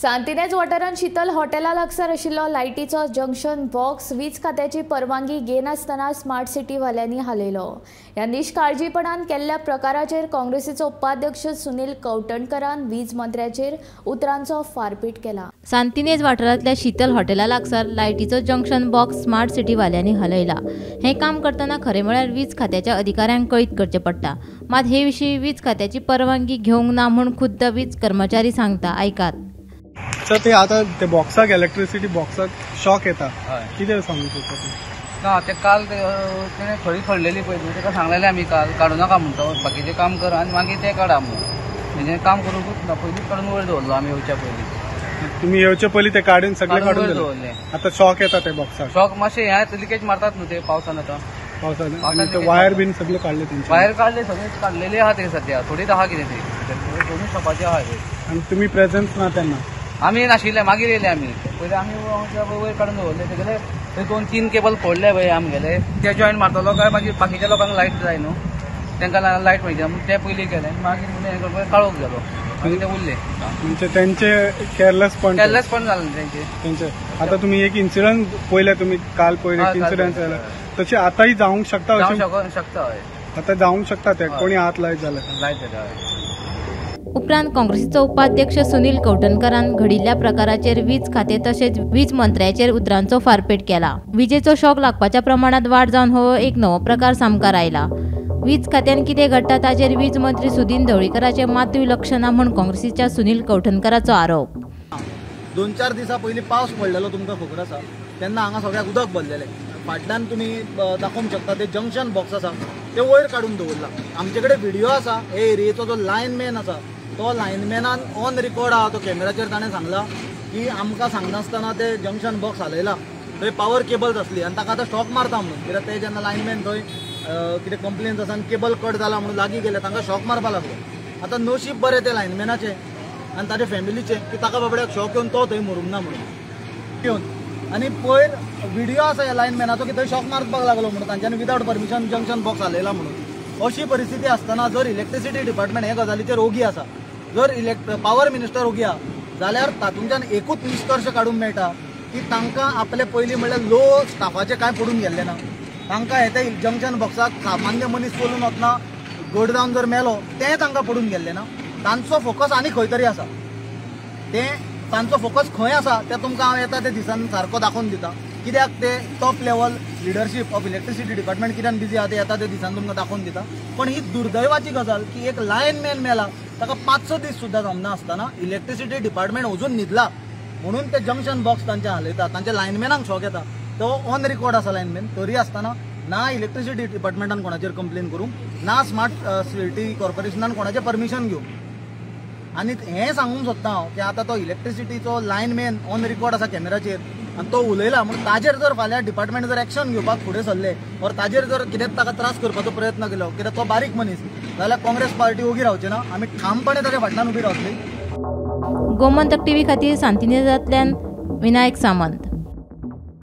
सांतिनेज वाठारांत शीतल हॉटेला लागसार आशिल्लो लायटीचो जंक्शन बॉक्स वीज खात्याची परवानगी घेनासतना स्मार्ट सिटी वाल्यांनी हालयलो। ह्या निश्काळजीपणान केल्ल्या प्रकाराचेर काँग्रेसीचो उपाध्यक्ष सुनील कवटणकरान वीज मंत्र्याचेर उतरांचो फारपेट केला। सांतिनेज वाठारांतल्या शीतल हॉटेला लागसार लायटीचो जंक्शन बॉक्स स्मार्ट सिटी वाल्यांनी हालयला। हे काम करतना खरे म्हळ्यार वीज खात्याच्या अधिकाऱ्यांक कळीत करचे पडटा, मात हे विशीं वीज खात्याची परवानगी घेवंक ना म्हूण खुद्द वीज कर्मचारी सांगता, ऐकात। सर ते आता ते बॉक्साक इलेक्ट्रिसिटी बॉक्साक शॉक येता, कितें सांगू शकता तूं? ना ते काल तेणें खरी खडलेली पळय न्हू, ताका सांगलेलें आमी काल काडूं नाका म्हणटा, बाकीचें काम कर आनी मागीर तें काडा म्हणून। म्हणजे काम करूंकूच ना, पयलींच काडून वयर दवरलो आमी येवच्या पयलीं। तुमी येवचे पयलीं ते काडून सगळे काडून दवरले? आता शॉक येता ते बॉक्साक? शॉक मातशें हें लिकेज मारतात न्हू ते पावसान आतां। पावसान वायर बीन सगळे काडले तेंचे? वायर काडले, सगळे काडलेले आहा ते सद्या, थोडीच आहा कितें ती दोनूय शॉपाचे आहा ते। आनी तुमी प्रेझन्स ना तेन्ना? आमी नाशिल्ले, मागीर येयले आमी। पयलीं आमी वयर काडून दवरले, तेगेले थंय 2-3 केबल फोडले पळय आमगेले, ते जॉयंट मारतलो काय मागीर बाकीच्या लोकांक लायट जाय न्हू, तांकां लायट मेळटा म्हणून ते पयलीं केले, मागीर हें करपाक काळोख गेलो, मागीर ते उरले। म्हणजे तेंचे केअरलेसपण जालें तेंचे। आता तुम्ही एक इन्सिडंट पळयले, तुम्ही काल पळयले इन्सिडंट जाला, तशें आतांय जावंक शकता? शकता, आता जावंक शकता ते कोणी हात लायत जाल्यार? लायत उपरांत काँग्रेसीचो उपाध्यक्ष सुनील कवटणकरान घडिल्ल्या प्रकाराचेर वीज खाते तशेंच वीज मंत्र्याचेर उतरांचो फारपेट केला। विजेचो शॉक लागपाच्या प्रमाणात वाड जावन हो एक नवो प्रकार सामकार आयला। वीज खात्यान कितें घडटा ताचेर वीज मंत्री सुदीन ढवळीकराचें मातूय लक्ष ना म्हूण काँग्रेसीच्या सुनील कवटणकराचो आरोप। 2-4 दिसां पयलीं पावस पडलेलो तुमकां खबर आसा, तेन्ना हांगा सगळ्याक उदक भरलेलें। फाटल्यान तुमी दाखोवंक शकता ते जंक्शन बॉक्स आसा ते वयर काडून दवरला। आमचे कडेन व्हिडिओ आसा, हे एरियेचो जो लायनमॅन आसा तो लायनमॅनान ऑन रिकॉर्ड आहा, तो कॅमेराचेर ताणें सांगला की आमकां सांगनासतना ते जंक्शन बॉक्स हालयला, थंय पावर केबल्स आसली आनी ताका आतां शॉक मारता म्हणून। कित्याक ते जेन्ना लायनमॅन थंय कितें कंप्लेन्स आसा आनी केबल कट जाला म्हणून लागीं गेले, तांकां शॉक मारपाक लागलो। आतां नशीब बरें ते लायनमॅनाचें आनी ताचे फॅमिलीचें की ताका बाबड्याक शॉक येवन तो थंय मरूंक ना म्हणून येवन। आनी पयर व्हिडिओ आसा ह्या लायनमॅनाचो की थंय शॉक मारपाक लागलो म्हणून, तांच्यांनी विदावट परमिशन जंक्शन बॉक्स हालयला म्हणून। अशी परिस्थिती आसतना जर इलेक्ट्रिसिटी डिपार्टमेंट हे गजालीचेर ओगी आसा, जर पावर मिनिस्टर ओगी आहा, जाल्यार तातूंतल्यान एकूच निश्कर्श काडूंक मेळटा की तांकां आपले पयलीं म्हणल्यार लो स्टाफाचे कांय पडून गेल्ले ना। तांकां हे ते जंक्शन बॉक्साक सामान्य मनीस चलून वतना गड जावन जर मेलो तें तांकां पडून गेल्ले ना। तांचो फोकस आनी खंय तरी आसा, तांचो फोकस खंय आसा तें तुमकां हांव येता ते दिसान सारको दाखोवन दिता। कित्याक ते top level leadership of electricity department कित्यान बिजी आहा ते येता ते दिसान तुमकां दाखोवन दिता। पण ही दुर्दैवाची गजाल की एक लायनमॅन मेला, ताका 5-6 दीस सुद्दां जमना आसतना इलेक्ट्रिसिटी डिपार्टमेंट अजून न्हिदला म्हणून ते जंक्शन बॉक्स तांचे हालयता। तांच्या लायनमॅनाक शॉक येता, तो ऑन रिकॉर्ड आसा लायनमॅन, तरी आसतना ना इलेक्ट्रिसिटी डिपार्टमेंटान कोणाचेर कंप्लेन करूंक, ना स्मार्ट सिटी कॉर्पोरेशनान कोणाचें परमिशन घेवंक। आनी हें सांगूंक सोदता हांव की आतां तो इलेक्ट्रिसिटीचो लायनमॅन ऑन रिकॉर्ड आसा कॅमेराचेर आनी तो उलयला म्हणून ताजेर जर फाल्यां डिपार्टमेंट जर एक्शन घेवपाक फुडें सरले और ताजेर जर कितें ताका त्रास करपाचो प्रयत्न केलो, कित्याक तो बारीक मनीस, जाल्यार काँग्रेस पार्टी ओगी रावची ना, आमी ठामपणे ताच्या फाटल्यान उबी रावतली। गोमंतक टीव्ही खातीर सांतिनेजांतल्यान विनायक सामंत।